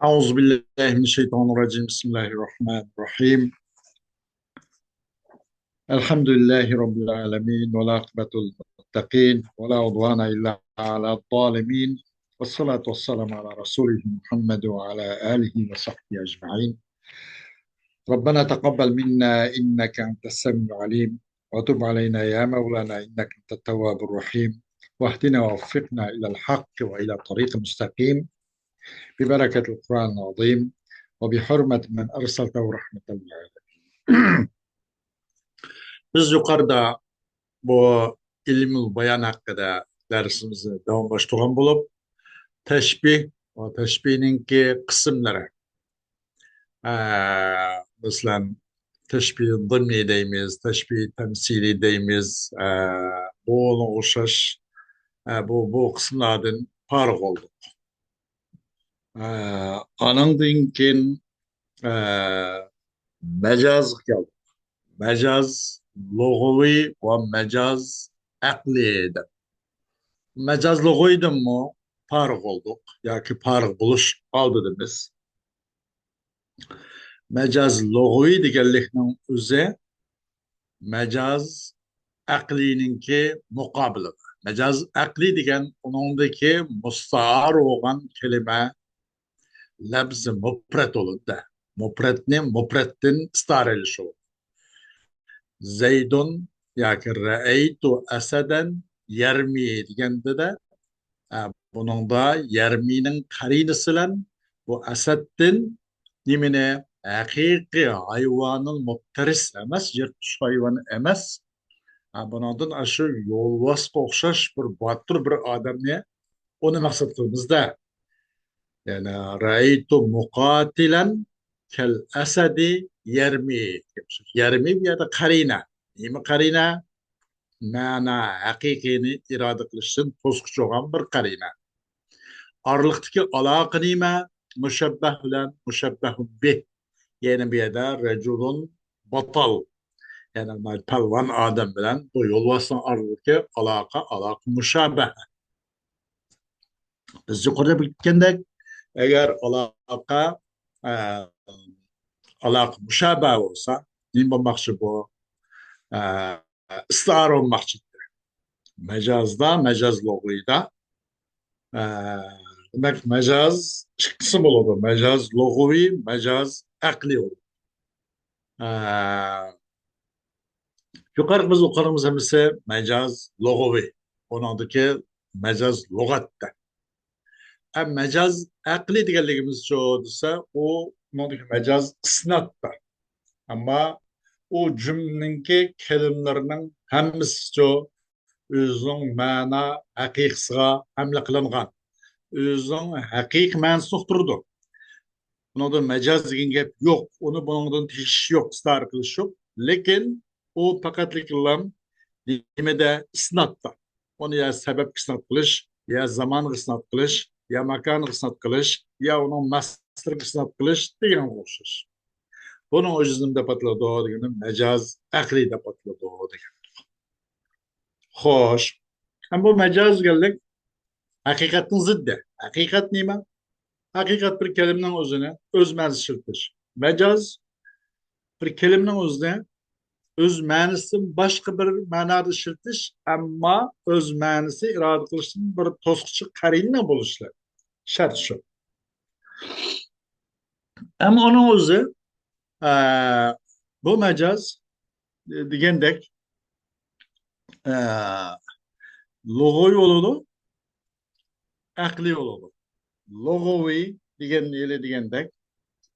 أعوذ بالله من الشيطان الرجيم بسم الله الرحمن الرحيم الحمد لله رب العالمين والعاقبة للمتقين ولا عدوان إلا على الظالمين والصلاة والسلام على رسوله محمد وعلى آله وصحبه أجمعين. ربنا تقبل منا إنك أنت السميع العليم وتب علينا يا مولانا إنك أنت التواب الرحيم واهدنا ووفقنا إلى الحق وإلى طريق مستقيم ببركة القرآن العظيم وبحرمة من أرسلته رحمة للعالمين. Biz yukarıda bu ilmi bayan hakkında dersimizi davamlaştıran bulup teşbih, o teşbihininki kısımları mesela teşbih zımni deyimiz, teşbih temsili deyimiz bu ona oxşaş bu kısımlardan fark oldu. Anın kin mecaz geldi. Mecaz lugavi ve mecaz akli. Mecaz logoydun mu fark olduk. Ya ki fark buluş aldı biz. Mecaz logoyu digerliknin üzü mecaz aklininki mukabılı. Mecaz akli digen onundaki musta'ar olan kelime lebz mupret olur da. Mupretni muprettin stareliş olur. Zeydun ya ki re'eytu eseden yermi digende de bunun da yerminin karinisilen bu Esed'in nimine hakiki hayvanın mupteris emez, yırtmış hayvanı emez. Bunun aşı yolvas okşaş bir batır bir adam ne? Onu maksat kılımız da. Yani ra'aytu mukatilen kel esedi yermi. Yermi bir ya da karina. Nimi karina? Mana hakikini irade kılışın toskuç olan bir karina. Aralıktaki alaka nime müşebbeh ile müşebbehun bih. Yani bir yerde reculun batal. Yani pelvan Adem bilen bu yol vasıtan aralıktaki alaka müşabbeh. Biz yukarıda bilgendek eğer e, alaka müşabbeh olsa din bulmakçı bu e, ısrar olmakçı. Mecazda, mecaz loguyla demek mecaz iki kısım olur. Mecaz logavi, mecaz akli olur. Ee, yukarı biz okurumuz hemisi mecaz logavi. Onundaki mecaz logatta. Mecaz akli diyenligimiz çoğudursa o onundaki mecaz ısnatta. Ama o cümleninki kelimelerinin hemisi çoğu özünün mana hakikisiga hamle kılıngan. Özünün hakik manası turdu. Bunda mecaz degan gap yo'q. Uni bundan tekish yo'q, istar qilish yo'q. Lekin u faqatliklam nimada isnatda. Uni ya sabab isnat qilish, ya zaman isnat qilish, ya makan isnat qilish, ya uni masdar isnat qilish degan o'xshash. Buni o'zimda patladi deganim mecaz aqlida patladi degan. Xo'sh, ham bu mecaz deganlik haqiqatning ziddi. Haqiqat nima? Hakikat bir kelimenin özüne öz menzişirdir. Mecaz bir kelimenin özüne öz manisi başka bir manada işirtiş ama öz manisi irade kılışın bir toskuçu karine buluşlar. Şart şu. Ama onun özü bu mecaz digendek logoy olulu, akli olulu. Logovi digendek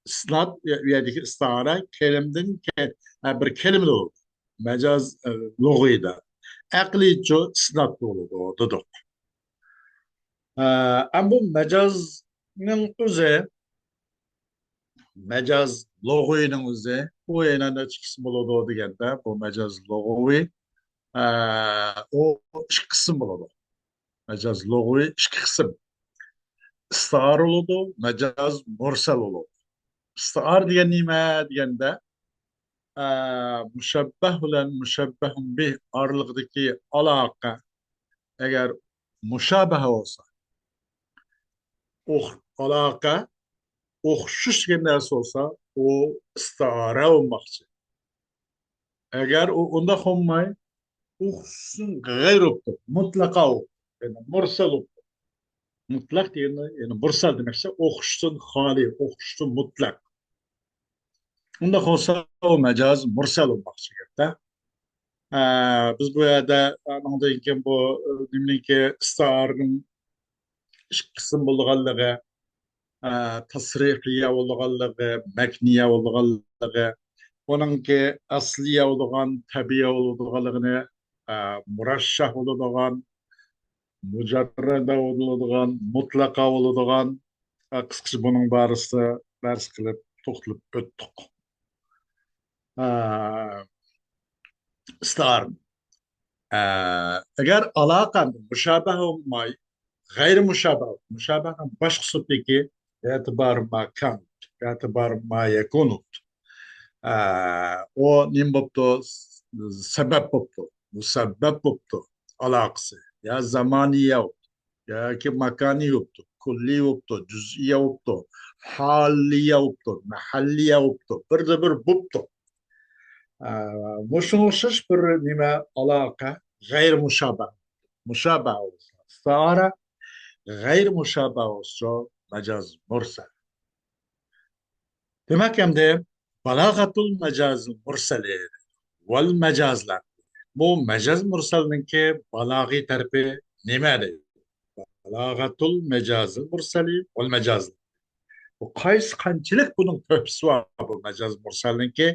isnat üyedeki istara kelimden bir kelime de olur. Mecaz loguyda. Akli ço isnat olur dedik. Ama bu mecazın özü, mecaz loguyunun özü, o yana üç kısım olur degende bu mecaz loguyu o üç kısım olur. Mecaz loguyu üç kısım. İstar olur, mecaz mursal olur. İstar diyen nime diyende müşebbeh ile müşebbehun bih aralıktaki alaka eğer müşabehe olsa o alaka o'xshash degan narsa bo'lsa, u istiora bo'lmoqchi. Agar u unda bo'lmay, o'xshin g'ayr bo'libdi, mutlaqo yani mursal bo'libdi. Mutlaq deganda, yani mursal demakchi, o'xshishdan xoli, o'xshishdan mutlaq. Unda bo'lsa, u majoz mursal bo'lmoqchi gapda. Biz bu yerda andan keyin bu nimaiki istiorning ikki qism bo'lganligi, tasrihiya bo'lganligi, makniya bo'lganligi, onunki asliya bo'lgan, tabiiy bo'lganligini, murashshah bo'ladigan, mujarrada bo'ladigan, mutlaqa bo'ladigan, qisqacha buning barisi dars qilib to'xtalib o'tdik. Istior. Agar aloqa mushabaha bo'lmay, g'ayri mushabaha, mushabaha boshqa sudagi e'tibor ma kan, e'tibor ma yakunut. O nim bo'pti, sabab bo'pti, musabbab bo'pti aloqasi. Ya zamoniya bo'pti, yoki makoniy bo'pti, kulliy bo'pti, juz'iy bo'pti, holiy bo'pti, mahalliy bo'pti, birda bir bo'pti. Mushunga o'xshash bir nima aloqa g'ayr mushabaha. Mushabaha bo'lsa istiora, g'ayr mushabaha bo'lsa majoz mursal. Demak endi balag'atul majoz mursali val majazlar. Bu majoz mursalninki balag'iy tarafi nima deydi? Balag'atul majoz mursali val majazlar. Bu qaysi qanchalik buning to'pisi bor bu majoz mursalninki?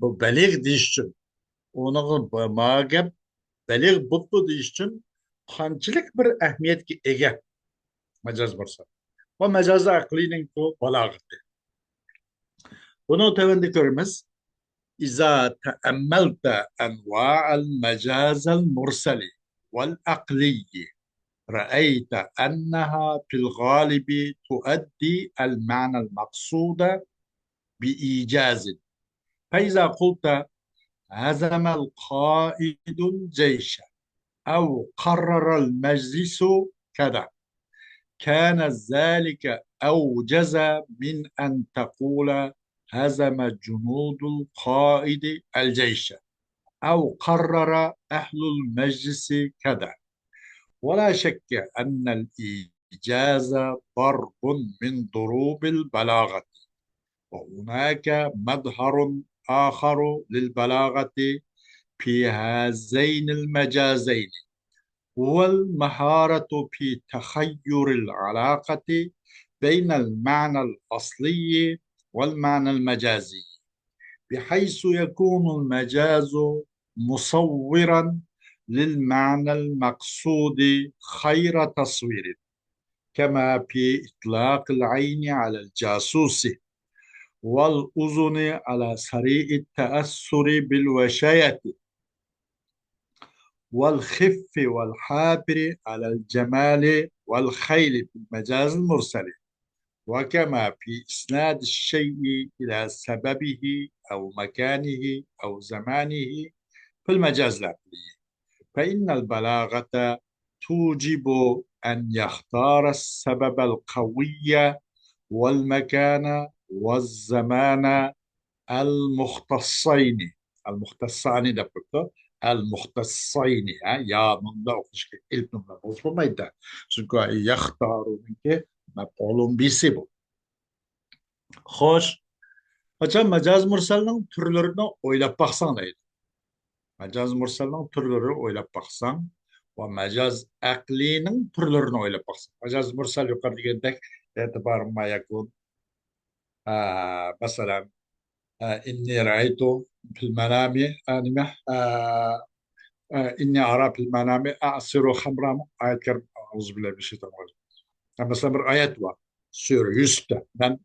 Bu balig' deyish uchun, uni mag'ab balig' bo'pti deyish uchun qanchalik bir ahamiyatga ega majoz mursal. Bu majozi aqliyning bu balog'ati. Buni tövende görmez. İza teammelta enva'al mecazal mursali vel aqliyi ra'ayta enneha fil galibi tuaddi el ma'nal maksuda bi icazin. فإذا قلت هزم القائد الجيش أو قرر المجلس كذا كان ذلك أوجز من أن تقول هزم جنود القائد الجيش أو قرر أهل المجلس كذا. ولا شك أن الإيجاز ضرب من ضروب البلاغة. وهناك مظهر آخر للبلاغة في هذين المجازين، هو المهارة في تخير العلاقة بين المعنى الأصلي والمعنى المجازي، بحيث يكون المجاز مصورا للمعنى المقصود خير تصوير، كما في إطلاق العين على الجاسوس والأذن على سريع التأثر بالوشاية والخف والحابر على الجمال والخيل في المجاز المرسل، وكما في إسناد الشيء إلى سببه أو مكانه أو زمانه في المجاز العقلي. فإن البلاغة توجب أن يختار السبب القوي والمكان والزمان المختصين ده المختصين يا من لا أخشك إلتم لا بوصف ما يدا سنكو يختاروا منك ما بقولون بيسيبو خوش Hocam mecaz mursalning turlarini o'ylab baqsang deydi. Majaz mursalning turlari o'ylab baqsang va majaz aqlining turlarini o'ylab baqsang. Majaz mursal yuqori degandek e'tibor ma yakun. Masalan, inni ra'aytu fil manami anima inni ara fil manami a'siru khamran ayet karim auzu billahi minash-shaytonir racim. Mesela bir ayet var. Sure Yusuf'ta. Ben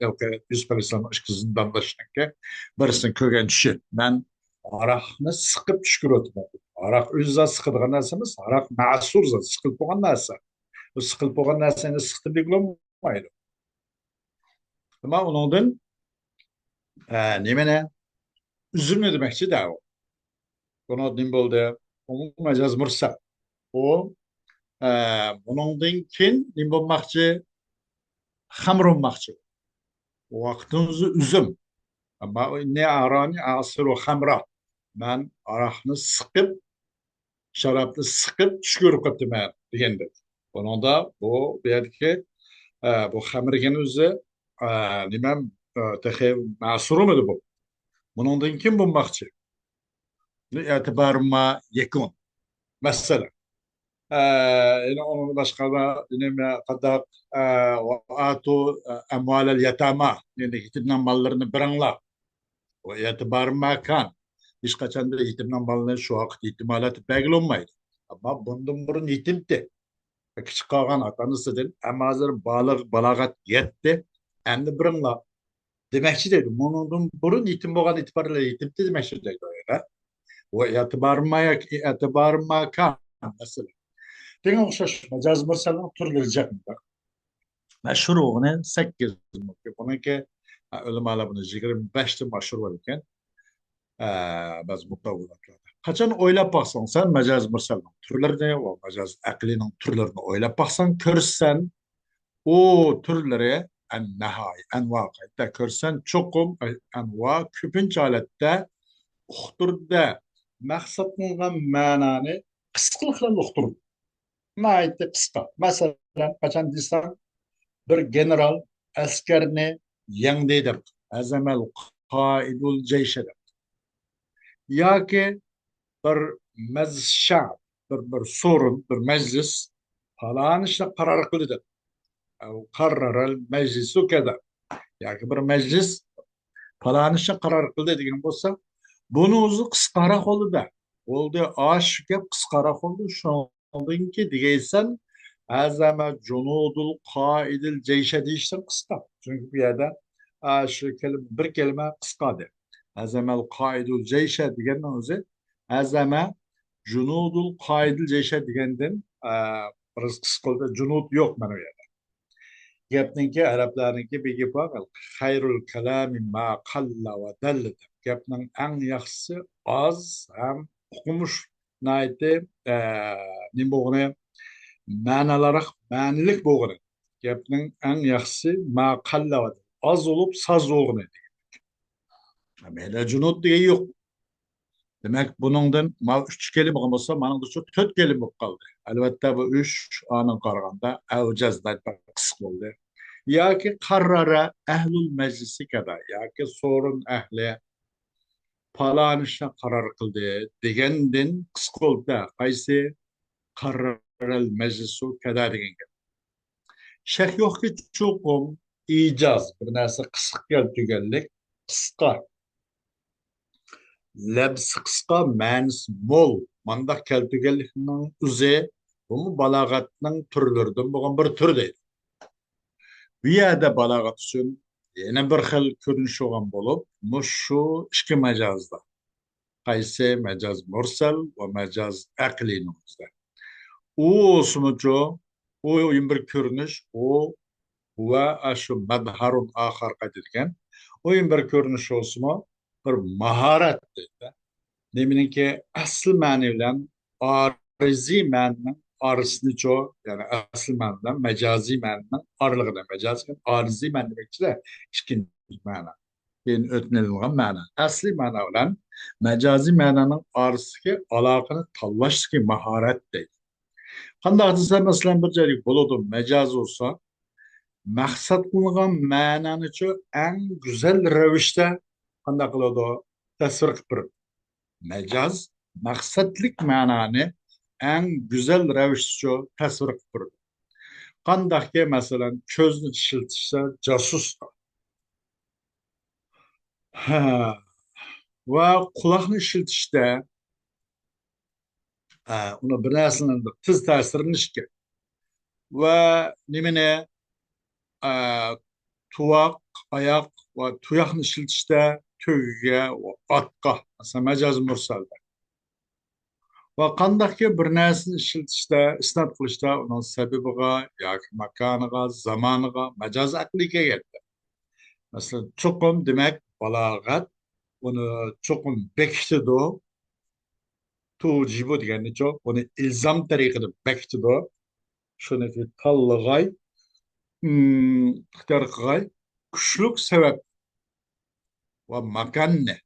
Yusuf Aleyhisselam'ın ışkı zindandaşınınki birisini kögen düşün. Ben araqni sıkıp düşkür oturmadım. Araq özü sıkıdığın nersemiz, araq ma'sur zat, sıkılıp boğan nerse. Bu sıkılıp boğan nerseni sıkıtı bilgilenmeydi. Ama onundan nemene üzülme demekçi de o. Bunu dim boldu. Onun mecaz mursa. O bunundan kin dim bolmakçı hamr olmakçı. Vaktinizi üzüm. Ama ne arani asiru hamra. Ben araqni sıkıp, şarapni sıkıp tush ko'rib qolibdiman deganda. Buningda bu yerki bu xamirgani o'zi nima taxi ma'surum edi bu. Buningdan kim bo'lmoqchi? E'tibor ma yakun. Masalan, yine onun başka da yine kadar atu emvalel yatama yani yetimden mallarını bırakla o etibar makan hiç kaçan da yetimden mallarını şu vakit ihtimalatı belli olmaydı. Ama bundan burun yetimdi. Küçük kalgan atanısıdır. Ama hazır balagat yetti. Endi bırakla. Demekçi dedi. Bunun burun yetim boğan itibarıyla yetimdi demekçi dedi. O etibar makan mesela. Tenga o'xshash majoz mirsalning turlari jaqida. Mashhur o'g'ini 8 mumkin. Buniki ulamolar buni 25 ta mashhur bor ekan. Ba'zi mutavvilotlarda. Qachon o'ylab boqsang sen majoz mirsalning turlarini va majoz aqlining turlarini o'ylab boqsang ko'rsan, u turlari an-nahoy, anvoqida ko'rsan cho'qim anvo ko'pincha holatda uqtirda maqsad qilgan ma'noni qisqalik bilan uqtirdi. Nihoyatda qisqa. Masalan, qachon desam, bir general askarni yengdi deb, azamal qoidul jaysha deb. Yoki bir mazshab, bir sorun, bir majlis falon ishni qaror qildi deb. Qarraral majlisu kada. Yoki bir majlis falon ishni qaror qildi degan bo'lsa, buni o'zi qisqaroq qo'lida. Bo'ldi, osh gap qisqaroq oldu. Shundan ki degaysan, azama junudul qoidil jaysha deyishdan qisqa. Çünkü bu yerda shu bir kelime qisqadi. Azamal qoidul jaysha degandan o'zi azama junudul qoidil jaysha degandan bir qisqalda junud yo'q mana bu yerda. Gapninki arablarniki bir gap bor. Xayrul kalami ma qalla va dalla. Gapning eng yaxshisi oz ham uqmush nayti nima bo'lgani ma'nalari ma'nilik bo'lgani. Gapning eng yaxshisi ma qalla va oz bo'lib soz bo'lgani. Mela junud degan yo'q. Demak, buningdan mal 3 kelib bo'lgan bo'lsa, mana shu 4 kelib bo'lib qoldi. Albatta bu 3 ona qaraganda avjazdan qisq bo'ldi. Yoki qarrara ahlul majlisi kadar yoki sorun ahli falon ishni qaror qildi degandan qisqa bo'ldi. Qaysi qarraral majlisu kadar degan gap. Shak yo'qki cho'qim ijoz bir narsa qisqa keltirganlik qisqa labsi qisqa ma'nisi mo'l mandaq keltirganlikning o'zi bu balog'atning turlaridan bo'lgan bir tur deydi. Bu yerda balog'at uchun yana bir xil ko'rinish olgan bo'lib, shu ikki majozda. Qaysi majoz mursal va majoz aqliy o'zida. U o'simicho, u bir ko'rinish, u va shu madharun oxir qaytilgan. O bir ko'rinish o'simi bir mahorat deydi. Deminki asl ma'ni bilan ariziy ma'nining arisini yani asl ma'ni bilan majoziy ma'nining oralig'ida majoziy ariziy ma'ni demakchilar ikkinchi ma'no. Keyin o'tnilgan ma'no. Asli ma'no bilan majoziy ma'noning orasiga aloqani tanlashdagi mahorat deydi. Qanday desam, masalan bir joyga bo'ladi majoz bo'lsa, maqsad qilgan ma'noni eng go'zal ravishda qanday qiladi tasvir qilib turib. Majoz maqsadlik ma'noni eng go'zal ravishda tasvir qilib turadi. Qandaqki masalan ko'zni ishiltishsa jasus va quloqni ishiltishda uni bir narsani tiz ta'sirlanishga va nimani tuvoq oyoq va tuyoqni ishiltishda to'giga va otqa masalan majoz mursalda va qandaqki bir narsani ishiltishda isnod qilishda uning sababiga yoki makoniga zamoniga majoz aqliy keladi. Masalan cho'qim demak balog'at uni cho'qim bekitidi tujibu deganicha uni ilzom tariqada bekitidi shuniki tanlag'ay ixtiyor qilg'ay kuchlik sebep va makanni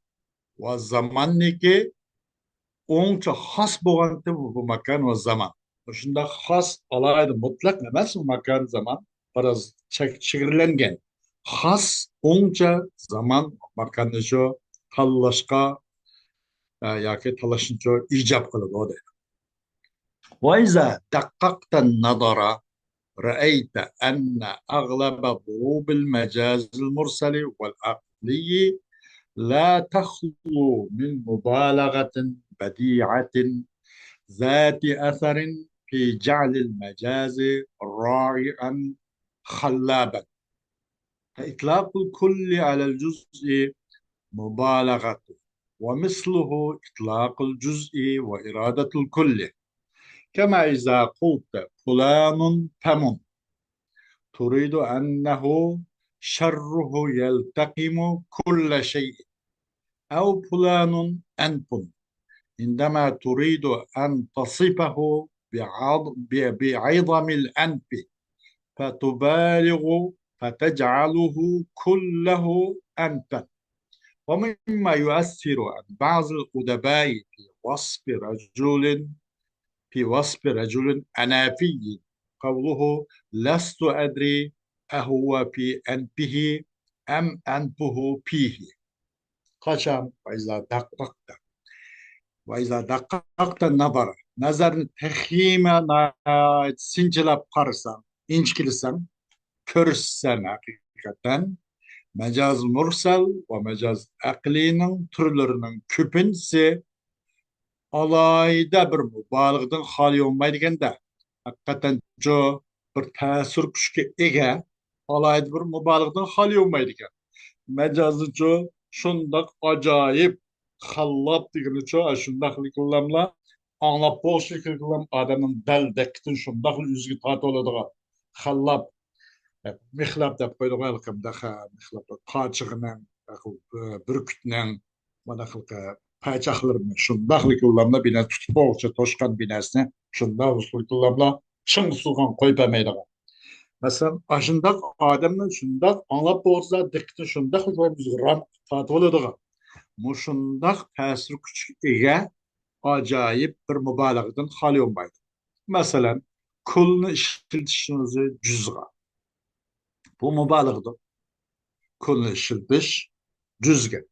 va zamanniki oňça has bolgandy bu makan ve zaman. Şunda has alaydı mutlak emas bu makan zaman biraz çigirlengen. Has oňça zaman makanny şu tallaşka yoki talaşınça ijab kıldı. وإذا دققت النظر رأيت أن أغلب ضروب المجاز المرسل والعقلي لا تخلو من مبالغة بديعة ذات أثر في جعل المجاز رائعا خلابا. فإطلاق الكل على الجزء مبالغة، ومثله إطلاق الجزء وإرادة الكل. كما إذا قلت فلان فم تريد أنه شره يلتقم كل شيء، أو فلان أنف عندما تريد أن تصفه بعظم الأنف فتبالغ فتجعله كله أنفا. ومما يؤثر عن بعض الأدباء في وصف رجل أنافي قوله لست أدري أهو في أنفه أم أنفه فيه. قشم وإذا دققت النظر نظر تخيما سنجلاب قرسان إنشكلسان körsen hakikaten mecaz mursal ve mecaz aklinin türlerinin köpünsü alayda bir mübalığdan hali olmaydigan da hakikaten jo bir tasir güçke ege alayda bir mübalığdan hali olmaydigan mecazı jo şundak acayip hallap digini jo şundaklı kullanla anlap bol şekilde kullan adamın beldektin şundaklı yüzgü tatı oladığı hallap mixlap dep koyduğum daha mixlap qaçığının bürkütünün manaqılqa paçaqlarını şundaqlı kullanma bina tutup olça toşkan binasını şunda usul kullanma çın usulgan koyup emeydigi. Mesela aşındak adamın şundak anlap bolsa dikkati şundaqlı koyup ram tatı oladığı. Muşundak tasir küçük ege acayip bir mübalağadan hali olmaydı. Mesela kulunu işletişinizi cüzga. Bu mübalağadır. Kulunu işletiş cüzge.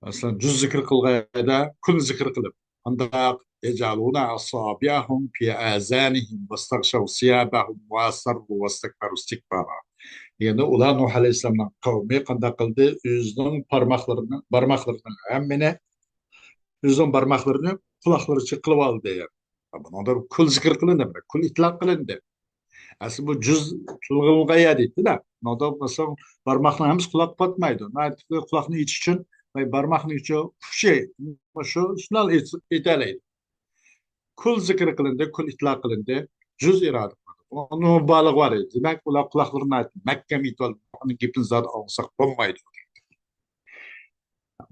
Mesela cüz zikir kılgayda kul zikir kılıp. Andak ecaluna asabiahum fi azanihim vastagşav siyabahum vasarru vastakbaru istikbara. Yani ulan Nuh Aleyhisselam'ın kavmi kanda kıldı yüzünün parmaklarının hemmine yüzünün parmaklarını kulakları çıkılıp aldı yani. Buna da kul zikir kılındı. Kul itlak kılındı. Aslında bu cüz kılgaya deydi de. Noda mesela parmakla hemiz kulak batmaydı. Artık kulakını iç için parmakını içi şey şunal iteleydi. Kul zikir kılındı, kul itlak kılındı. Cüz iradı. Onun balığı var idi. Demek kulaklarına ait. Mekke mitol. Onun gibi zat alsak olmaydı.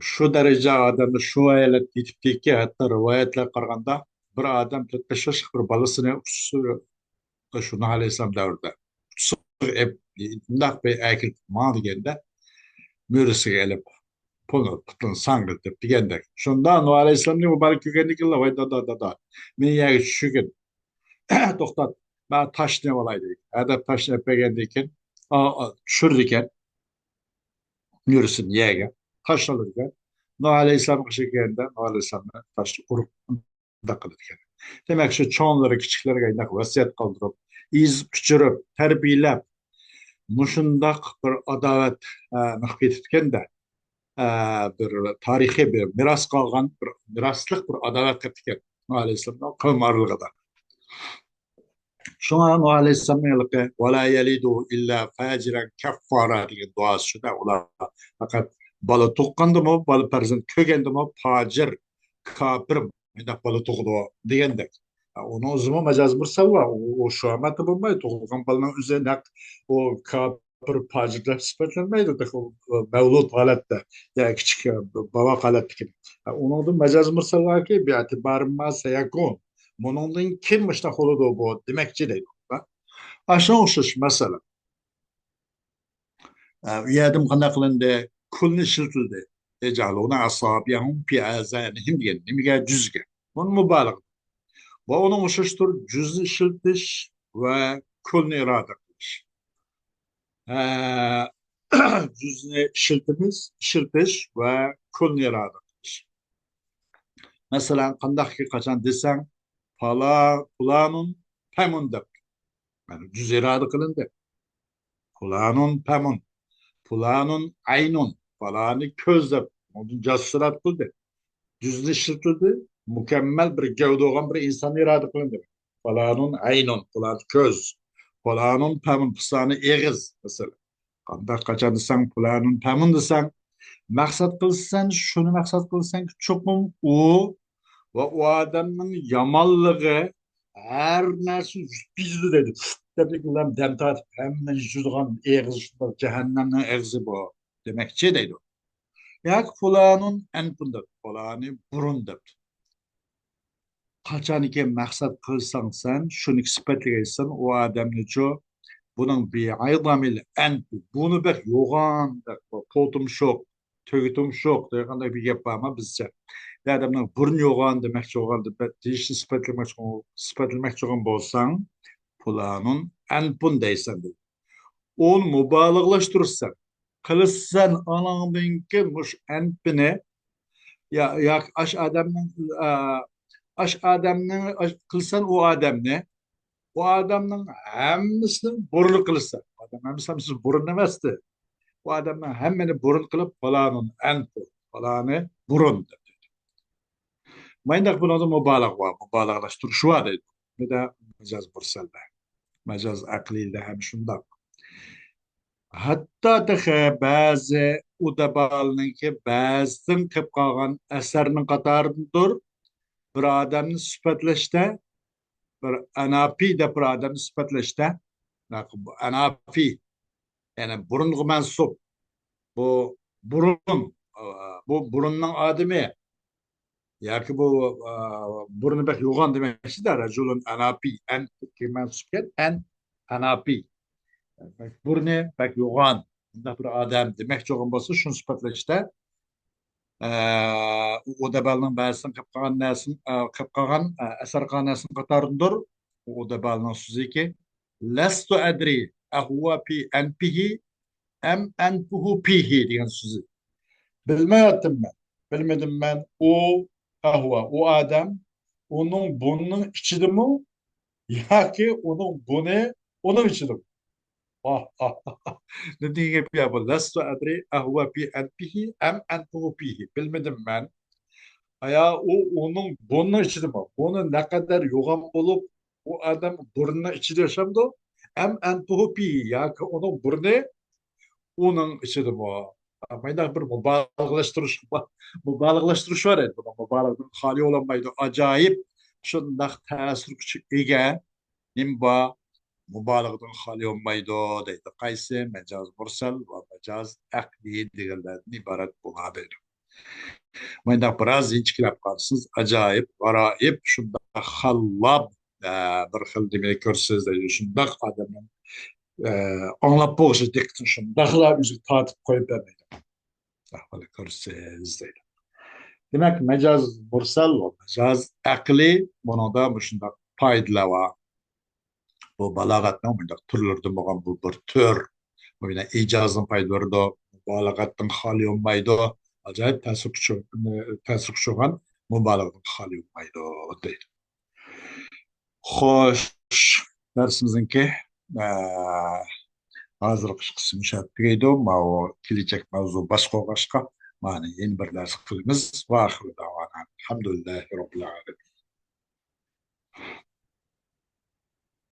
Şu derece adamı şu ayet yetip ki hatta rivayetler karganda bir adam 45 yaş bir balısını şunu aleyhisselam davrda. Bundak bir erkek mal degende mürüsü gelip pulunu putun sangıltıp degende. Şundan o aleyhisselam ne mübarek kökenlik yılla vay da. Men yeri şükür. Tohtat. Ben taş ne olaydı. Adam taş ne pegendiyken düşürdüken mürüsün yege. Taş alırken Nuh Aleyhisselam kışıklarında Nuh Aleyhisselam'a taş vurup da kılırken. Demek ki çoğunları küçükleri gaydak vasiyet kaldırıp, iz küçürüp, terbiyelep, muşundak bir adavet nıhkit etken de bir tarihi bir miras kalgan, bir miraslık bir adavet etken Nuh Aleyhisselam'ın kavmarlığı da. Şuna Nuh Aleyhisselam'ın yılıkı وَلَا يَلِدُهُ illa faciren keffara diye duası şu da ola. Fakat balı tuqqandı mı, balı perzent kögendi mi, facir, kafir, balı tuqdu diyendek. Onu o zaman mecaz bir savva. O şu amatı bulmayı tuğulgan balının üzerine o kafir, facirler sıfatlanmaydı. O mevlut halatta, ya küçük baba halatta ki. Onu da mecaz bir savva ki bir atibarın ma seyakun. Bunun kim müştak olur bu demekçi değil. Aşağı uçuş mesela. uyadim qanday qilindi kulni ishiltildi ecaluna asabiyahum fi azanihim degan nimaga juzga buni mubolag'a va uning o'shash juzni ishiltish va kulni iroda qilish. Ee, Cüzünü işiltish ve kulni iroda qilish. Masalan, qandaq ki qachon desang, fulanun pamun deb. Yani cüz iroda qilindi. Fulanun pamun, fulanun aynun, falani ko'z deb. Onu jassurat qildi. Cüzni ishiltildi. Mukammal bir gavda olgan bir inson iroda qilindi. Falanun aynun, fulan ko'z. Falanun pamun, pisani eg'iz. Masalan, qandaq qachon desang, fulanun pamun desang, maqsad qilsan, shuni maqsad qilsan, cho'qim u va u odamning yomonligi har narsa yutqizdi dedi. Tabiqlar dam tortib hamma yutadigan eg'iz jahannamning eg'izi bu demakchi deydi. Yak fulanun anpun deb, fulani burun deb. Qachoniki maqsad qilsang sen, shuni sifatlaysan, u odamni cho bunun bir aydamil anpu. Bunu bek yo'g'on deb, potum şok, tögütüm şok deganday bir gap var ama bizce. Adamның burun yo'g'on demoqchi bo'lgan deb deyishni sifatlamoqchi bo'lgan bo'lsang, pulanun anpun deysan deydi. Onu mubolag'lashtirsan, qilsan anandan mush anpini ya ash adamning qilsan o adamning hammasini burun qilsan. Adam hammasi burun emasdi. O adamning hammani burun qilib pulanun anpun, pulani burun deb. Mayndaq bunada mubolag'a var, mubolag'lashtirish var deydi. Bir de mecaz bursalda, mecaz aqliyda ham shundoq. Hatta dahi ba'zi udabalninki ba'zidan qilib qolgan asarning qatoridir bir odamni sifatlashda, bir anapi deb bir odamni sifatlashda, anapi yani burunga mansub, bu burun, bu burunning odami yoki bu burni bek yo'g'on demakchi-da, rajulun anapi, an mansubken an anapi. Burni bek yo'g'on, bunday bir odam demakchi bo'lgan bo'lsa, shuni sifatlashda u dabalning ba'zisini qilib qolgan asar qonasini qatoridir. U dabalning so'ziki lastu adri ahuva fi anpihi am anpuhu pihi degan so'zi. Bilmayaptim ben. Bilmedim ben. O adam onun bunun içinde mi? Ya ki onun bunu onun içinde mi? Ah ah ah. Ne diyeyim ya bu? Lastu adri ahva fi anpihi am anpuhu pihi. Bilmedim ben. Ya onun bunun içinde mi? Bunu ne kadar yoğun olup o adam burnunun içinde yaşamdı. Am anpuhu pihi. Ya ki onun burnu onun içinde mi? Mayda bir mubolag'lashtirish var edi. Mubolag'dan xoli bo'lmaydi. Ajoyib shundoq ta'sir kuchi ega nimba mubolag'dan xoli bo'lmaydi deydi. Qaysi majoz mursal va majoz aqliy deganlardan iborat bo'ladi. Mayda biroz inchiklab qolsiz. Ajoyib, g'aroyib, shundoq xallab bir xil demak ko'rsiz deydi. Shundoq odamning anglab bo'lishi diqqatini shundoqlar o'zi tortib qo'yib bermaydi. Ahvali ko'rsiz deydi. Demak, majoz mursal va majoz aqliy bunida shundoq foydalar bor. Bu balog'atning bundoq turlaridan bo'lgan bu bir tur. Buni ijozning foydalari mubolag'atdan xoli bo'lmaydi. Ajoyib ta'sir kuchi bo'lgan mubolag'atdan xoli bo'lmaydi deydi. Xo'sh, darsimizninki hozirgi qismi shu tugaydi. Mana kelajak mavzu boshqa mana yeni bir dars qilamiz. Va oxiri davona alhamdulillahi robbil alamin.